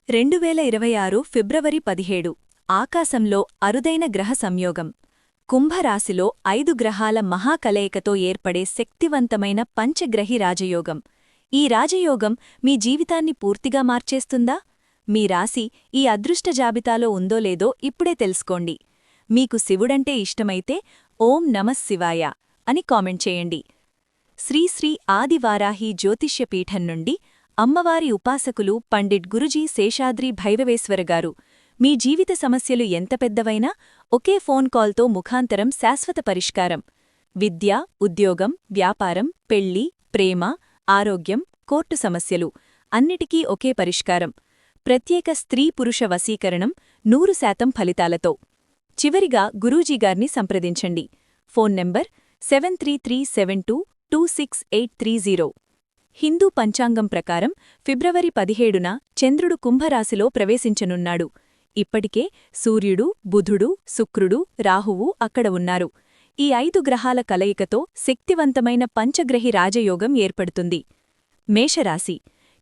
2026 ఫిబ్రవరి 17 ఆకాశంలో అరుదైన గ్రహ సంయోగం కుంభరాశిలో 5 గ్రహాల మహాకలయికతో ఏర్పడే శక్తివంతమైన పంచగ్రహి రాజయోగం. ఈ రాజయోగం మీ జీవితాన్ని పూర్తిగా మార్చేస్తుందా? మీ రాశి ఈ అదృష్ట జాబితాలో ఉందో లేదో ఇప్పుడే తెలుసుకోండి. మీకు శివుడంటే ఇష్టమైతే ఓం నమః శివాయ అని కామెంట్ చేయండి. శ్రీ శ్రీ ఆదివారాహి జ్యోతిష్యపీఠం నుండి అమ్మవారి ఉపాసకులు పండిట్ గురుజీ శేషాద్రి భైరవేశ్వరగారు. మీ జీవిత సమస్యలు ఎంత పెద్దవైనా ఒకే ఫోన్ కాల్తో ముఖాంతరం శాశ్వత పరిష్కారం. విద్య, ఉద్యోగం, వ్యాపారం, పెళ్లి, ప్రేమ, ఆరోగ్యం, కోర్టు సమస్యలు అన్నిటికీ ఒకే పరిష్కారం. ప్రత్యేక స్త్రీ-పురుష వశీకరణం 100% ఫలితాలతో. చివరిగా గురూజీగార్ని సంప్రదించండి. Phone number 7337226830. హిందూ పంచాంగం ప్రకారం ఫిబ్రవరి 17న చంద్రుడు కుంభరాశిలో ప్రవేశించనున్నాడు. ఇప్పటికే సూర్యుడు, బుధుడు, శుక్రుడు, రాహువు అక్కడ ఉన్నారు. ఈ 5 గ్రహాల కలయికతో శక్తివంతమైన పంచగ్రహి రాజయోగం ఏర్పడుతుంది. మేషరాశి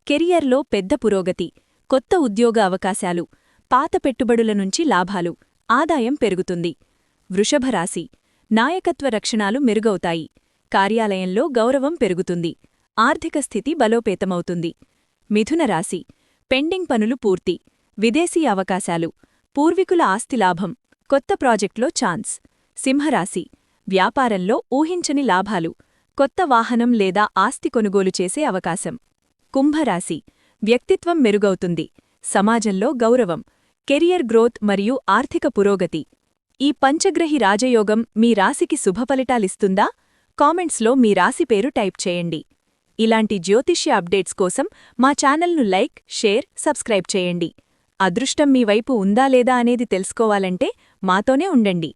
కెరియర్లో పెద్ద పురోగతి, కొత్త ఉద్యోగ అవకాశాలు, పాత పెట్టుబడుల నుంచి లాభాలు, ఆదాయం పెరుగుతుంది. వృషభరాశి నాయకత్వ రక్షణాలు మెరుగవుతాయి, కార్యాలయంలో గౌరవం పెరుగుతుంది, ఆర్థిక స్థితి బలోపేతమవుతుంది. మిథునరాశి పెండింగ్ పనులు పూర్తి, విదేశీ అవకాశాలు, పూర్వీకుల ఆస్తిలాభం, కొత్త ప్రాజెక్ట్లో ఛాన్స్. సింహరాశి వ్యాపారంలో ఊహించని లాభాలు, కొత్త వాహనం లేదా ఆస్తి కొనుగోలు చేసే అవకాశం. కుంభరాశి వ్యక్తిత్వం మెరుగవుతుంది, సమాజంలో గౌరవం, కెరియర్ గ్రోత్ మరియు ఆర్థిక పురోగతి. ఈ పంచగ్రహి రాజయోగం మీ రాశికి శుభఫలితాలిస్తుందా? కామెంట్స్లో మీ రాశి పేరు టైప్ చేయండి. ఇలాంటి జ్యోతిష్య అప్డేట్స్ కోసం మా ఛానల్ను లైక్, షేర్, సబ్స్క్రైబ్ చేయండి. అదృష్టం మీ వైపు ఉందా లేదా అనేది తెలుసుకోవాలంటే మాతోనే ఉండండి.